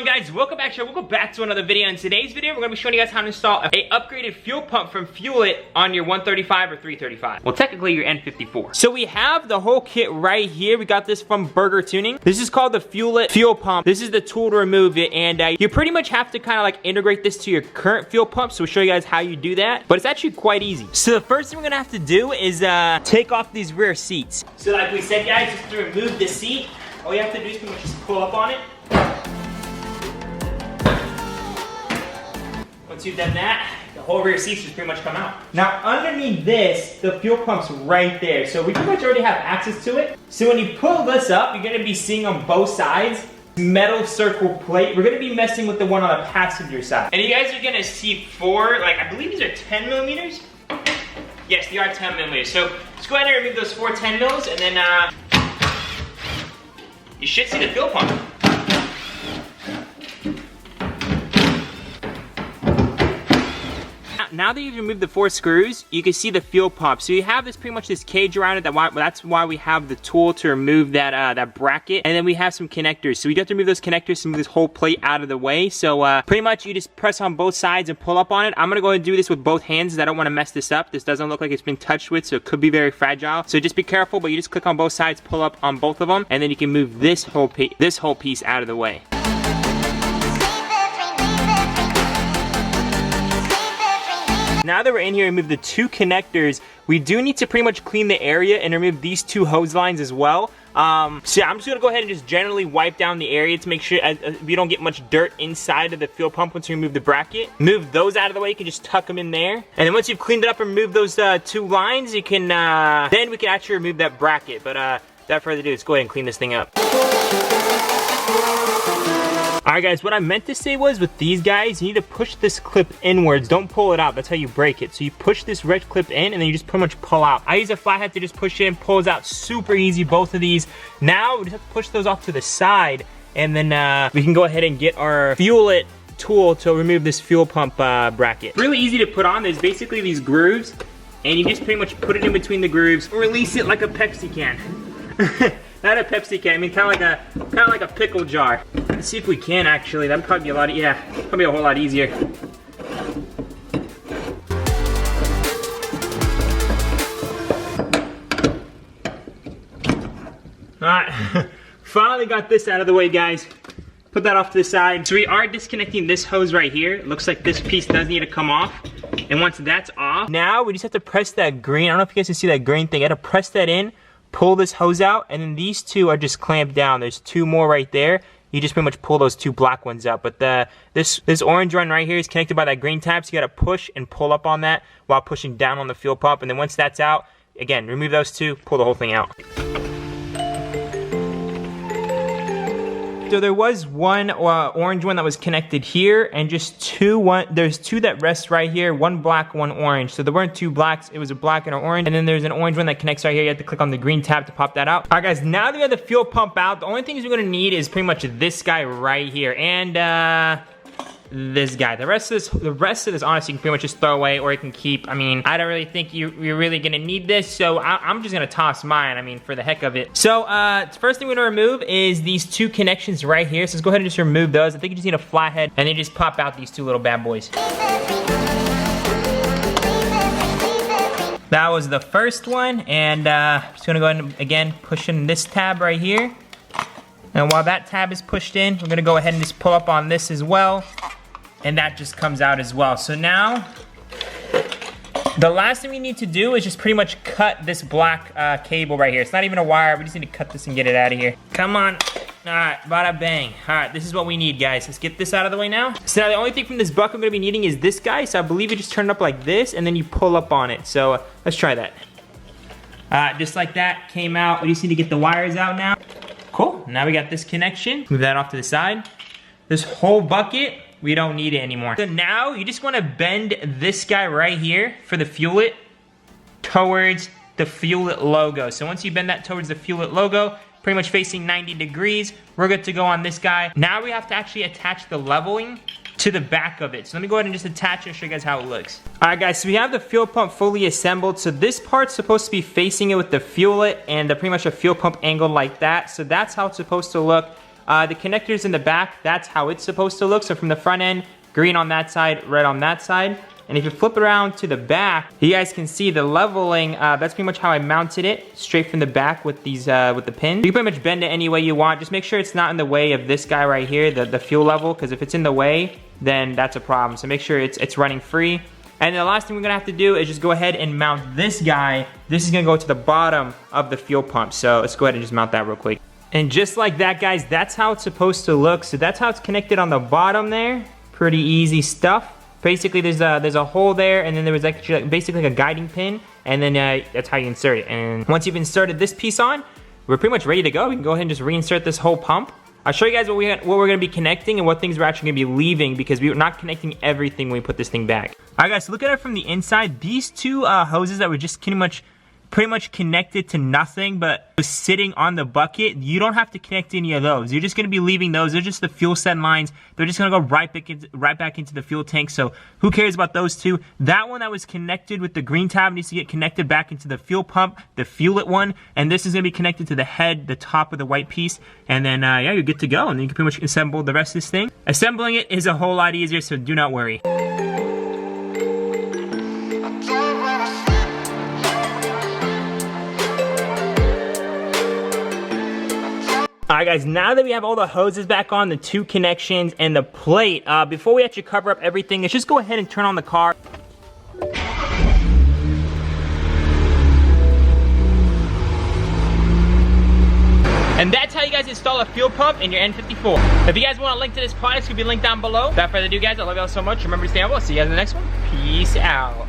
on, guys? Welcome back to another video. In today's video, we're gonna be showing you guys how to install a upgraded fuel pump from Fuel It on your 135 or 335. Well, technically your N54. So we have the whole kit right here. We got this from Burger Tuning. This is called the Fuel It fuel pump. This is the tool to remove it, and you pretty much have to kind of like integrate this to your current fuel pump. So we'll show you guys how you do that, but it's actually quite easy. So the first thing we're gonna have to do is take off these rear seats. So like we said, guys, just to remove the seat, all you have to do is pretty much just pull up on it. Once you've done that, the whole rear seats just pretty much come out. Now underneath this, the fuel pump's right there. So we pretty much already have access to it. So when you pull this up, you're gonna be seeing on both sides, metal circle plate. We're gonna be messing with the one on the passenger side. And you guys are gonna see four, like I believe these are 10 millimeters. Yes, they are 10 millimeters. So let's go ahead and remove those four 10 mils, and then you should see the fuel pump. Now that you've removed the four screws, you can see the fuel pump. So you have this pretty much this cage around it. That's why we have the tool to remove that that bracket. And then we have some connectors. So we have to remove those connectors to move this whole plate out of the way. So pretty much you just press on both sides and pull up on it. I'm gonna go ahead and do this with both hands because I don't want to mess this up. This doesn't look like it's been touched with, so it could be very fragile. So just be careful, but you just click on both sides, pull up on both of them, and then you can move this whole piece out of the way. Now that we're in here and remove the two connectors, we do need to pretty much clean the area and remove these two hose lines as well. So yeah, I'm just gonna go ahead and just generally wipe down the area to make sure we don't get much dirt inside of the fuel pump once you remove the bracket. Move those out of the way, you can just tuck them in there. And then once you've cleaned it up and removed those two lines, you can, then we can actually remove that bracket. But without further ado, let's go ahead and clean this thing up. Alright guys, what I meant to say was with these guys, you need to push this clip inwards. Don't pull it out, that's how you break it. So you push this red clip in and then you just pretty much pull out. I use a flathead to just push in, pulls out super easy, both of these. Now we just have to push those off to the side, and then we can go ahead and get our Fuel It tool to remove this fuel pump bracket. Really easy to put on. There's basically these grooves, and you just pretty much put it in between the grooves, release it like a Pepsi can. Not a Pepsi can, I mean kind of like a pickle jar. Let's see if we can actually. That'd probably be a lot, yeah, probably a whole lot easier. Alright, finally got this out of the way, guys. Put that off to the side. So we are disconnecting this hose right here. It looks like this piece does need to come off. And once that's off, now we just have to press that green. I don't know if you guys can see that green thing. I gotta press that in, pull this hose out, and then these two are just clamped down. There's two more right there. You just pretty much pull those two black ones out. But this orange one right here is connected by that green tab, so you gotta push and pull up on that while pushing down on the fuel pump. And then once that's out, again, remove those two, pull the whole thing out. So there was one orange one that was connected here, and just there's two that rest right here, one black, one orange. So there weren't two blacks, it was a black and an orange, and then there's an orange one that connects right here. You have to click on the green tab to pop that out. All right guys, now that we have the fuel pump out, the only things we're gonna need is pretty much this guy right here, and this guy. The rest of this honestly you can pretty much just throw away, or you can keep. I mean, I don't really think you're really gonna need this, so I'm just gonna toss mine, I mean, for the heck of it. So first thing we're gonna remove is these two connections right here. So let's go ahead and just remove those. I think you just need a flathead, and then just pop out these two little bad boys. That was the first one, and I'm just gonna go ahead and again push in this tab right here. And while that tab is pushed in, we're gonna go ahead and just pull up on this as well. And that just comes out as well. So now, the last thing we need to do is just pretty much cut this black cable right here. It's not even a wire, we just need to cut this and get it out of here. Come on. All right, bada bang. All right, this is what we need, guys. Let's get this out of the way now. So now the only thing from this bucket I'm gonna be needing is this guy. So I believe you just turn it up like this, and then you pull up on it. So let's try that. Just like that, came out. We just need to get the wires out now. Cool, now we got this connection. Move that off to the side. This whole bucket, we don't need it anymore. So now you just wanna bend this guy right here for the Fuel It towards the Fuel It logo. So once you bend that towards the Fuel It logo, pretty much facing 90 degrees, we're good to go on this guy. Now we have to actually attach the leveling to the back of it. So let me go ahead and just attach it and show you guys how it looks. All right guys, so we have the fuel pump fully assembled. So this part's supposed to be facing it with the Fuel It and pretty much a fuel pump angle like that. So that's how it's supposed to look The connectors in the back, that's how it's supposed to look. So from the front end, green on that side, red on that side. And if you flip it around to the back, you guys can see the leveling. That's pretty much how I mounted it, straight from the back with these with the pins. You can pretty much bend it any way you want. Just make sure it's not in the way of this guy right here, the fuel level, because if it's in the way, then that's a problem. So make sure it's running free. And the last thing we're gonna have to do is just go ahead and mount this guy. This is gonna go to the bottom of the fuel pump. So let's go ahead and just mount that real quick. And just like that, guys, that's how it's supposed to look. So that's how it's connected on the bottom there. Pretty easy stuff. Basically, there's a hole there, and then there was actually basically like a guiding pin, and then that's how you insert it. And once you've inserted this piece on, we're pretty much ready to go. We can go ahead and just reinsert this whole pump. I'll show you guys what we're gonna be connecting and what things we're actually gonna be leaving, because we're not connecting everything when we put this thing back. All right, guys, so look at it from the inside. These two hoses that were just pretty much connected to nothing but was sitting on the bucket, you don't have to connect any of those. You're just gonna be leaving those. They're just the fuel send lines. They're just gonna go right back into the fuel tank. So who cares about those two? That one that was connected with the green tab needs to get connected back into the fuel pump, the fuel it one, and this is gonna be connected to the head, the top of the white piece, and then yeah, you're good to go. And then you can pretty much assemble the rest of this thing. Assembling it is a whole lot easier, so do not worry. Alright guys, now that we have all the hoses back on, the two connections, and the plate, before we actually cover up everything, let's just go ahead and turn on the car. And that's how you guys install a fuel pump in your N54. If you guys want a link to this product, it's going to be linked down below. Without further ado, guys, I love y'all so much. Remember to stay humble. I'll see you guys in the next one. Peace out.